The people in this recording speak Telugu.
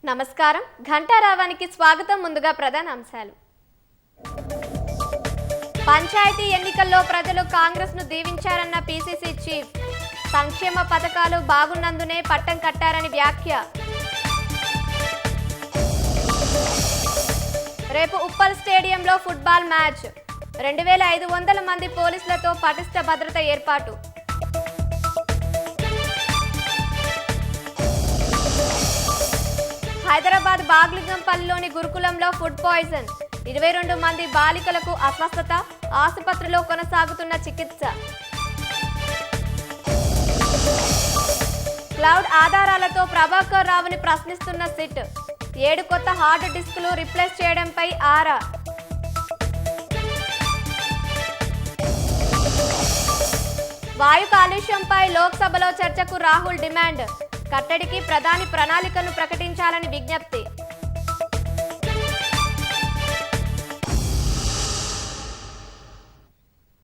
నమస్కారం ఘంటారావానికి స్వాగతం. ముందుగా ప్రధాన అంశాలు. పంచాయతీ ఎన్నికల్లో ప్రజలు కాంగ్రెస్ ను దీవించారన్న పీసీసీ చీఫ్. సంక్షేమ పథకాలు బాగున్నందునే పట్టం కట్టారని వ్యాఖ్య. రేపు ఉప్పల్ స్టేడియంలో ఫుట్బాల్ మ్యాచ్. 2500 మంది పోలీసులతో పటిష్ట భద్రత ఏర్పాటు. హైదరాబాద్ బాగ్లింగంపల్లిలోని గురుకులంలో ఫుడ్ పాయిజన్. 22 మంది బాలికలకు అస్వస్థత. ఆసుపత్రిలో కొనసాగుతున్న చికిత్స. క్లౌడ్ ఆధారాలతో ప్రభాకర్ రావుని ప్రశ్నిస్తున్న సిట్. 7 కొత్త హార్డ్ డిస్కులు రీప్లేస్ చేయడంపై ఆరా. వాయు కాలుష్యంపై లోక్సభలో చర్చకు రాహుల్ డిమాండ్. కట్టడికి ప్రధాని ప్రణాళికను ప్రకటించాలని విజ్ఞప్తి.